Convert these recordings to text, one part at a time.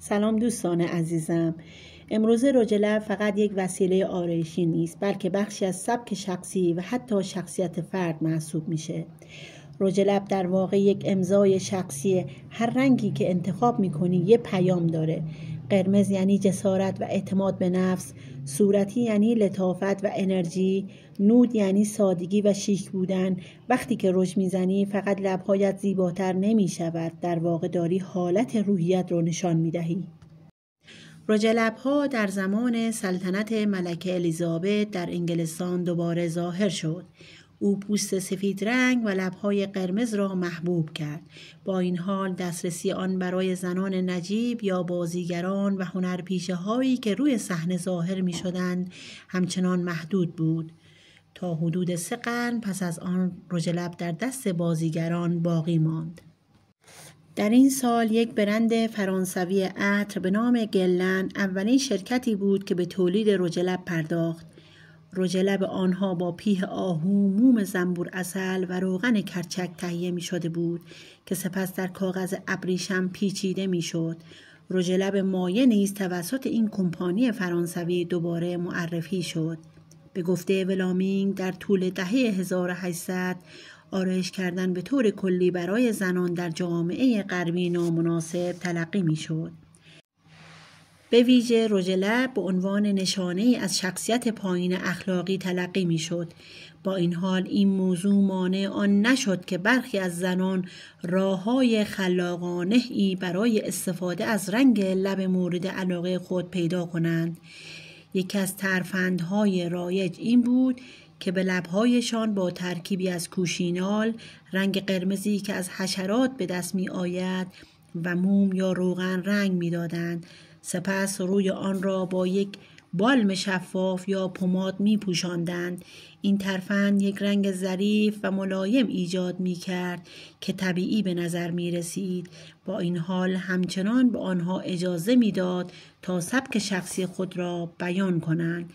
سلام دوستان عزیزم. امروزه رژ لب فقط یک وسیله آرایشی نیست، بلکه بخشی از سبک شخصی و حتی شخصیت فرد محسوب میشه. رژ لب در واقع یک امضای شخصیه. هر رنگی که انتخاب میکنی یه پیام داره. قرمز یعنی جسارت و اعتماد به نفس، صورتی یعنی لطافت و انرژی، نود یعنی سادگی و شیک بودن. وقتی که رژ میزنی فقط لبهایت زیباتر نمیشود، در واقع داری حالت روحیت رو نشان میدهی. رژ لب‌ها در زمان سلطنت ملکه الیزابت در انگلستان دوباره ظاهر شد. او پوست سفید رنگ و لب‌های قرمز را محبوب کرد. با این حال دسترسی آن برای زنان نجیب یا بازیگران و هنرپیشه‌هایی که روی صحنه ظاهر می‌شدند همچنان محدود بود. تا حدود 3 قرن پس از آن رژ لب در دست بازیگران باقی ماند. در این سال یک برند فرانسوی عطر به نام گلن اولین شرکتی بود که به تولید رژ لب پرداخت. رژ لب آنها با پیه آهو، موم زنبور عسل و روغن کرچک تهیه می شده بود که سپس در کاغذ ابریشم پیچیده می شد. رژ لب مایع نیز توسط این کمپانی فرانسوی دوباره معرفی شد. به گفته ولامینگ در طول دهه 1800 آرایش کردن به طور کلی برای زنان در جامعه غربی نامناسب تلقی می شد. به ویژه رژ لب به عنوان نشانه‌ای از شخصیت پایین اخلاقی تلقی می شد. با این حال این موضوع مانع آن نشد که برخی از زنان راه‌های خلاقانه‌ای برای استفاده از رنگ لب مورد علاقه خود پیدا کنند. یکی از ترفندهای رایج این بود که به لب‌هایشان با ترکیبی از کوشینال، رنگ قرمزی که از حشرات به دست می آید و موم یا روغن رنگ می دادند. سپس روی آن را با یک بالم شفاف یا پماد می پوشاندند. این ترفند یک رنگ ظریف و ملایم ایجاد می کرد که طبیعی به نظر می رسید. با این حال همچنان به آنها اجازه می داد تا سبک شخصی خود را بیان کنند.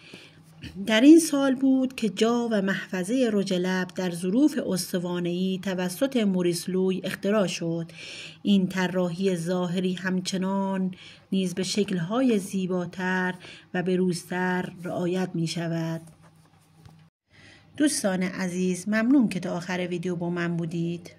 در این سال بود که جا و محفظه رژ لب در ظروف استوانه‌ای توسط موریس لوی اختراع شد. این طراحی ظاهری همچنان نیز به شکل‌های زیباتر و بروزتر رعایت می‌شود. دوستان عزیز، ممنون که تا آخر ویدیو با من بودید.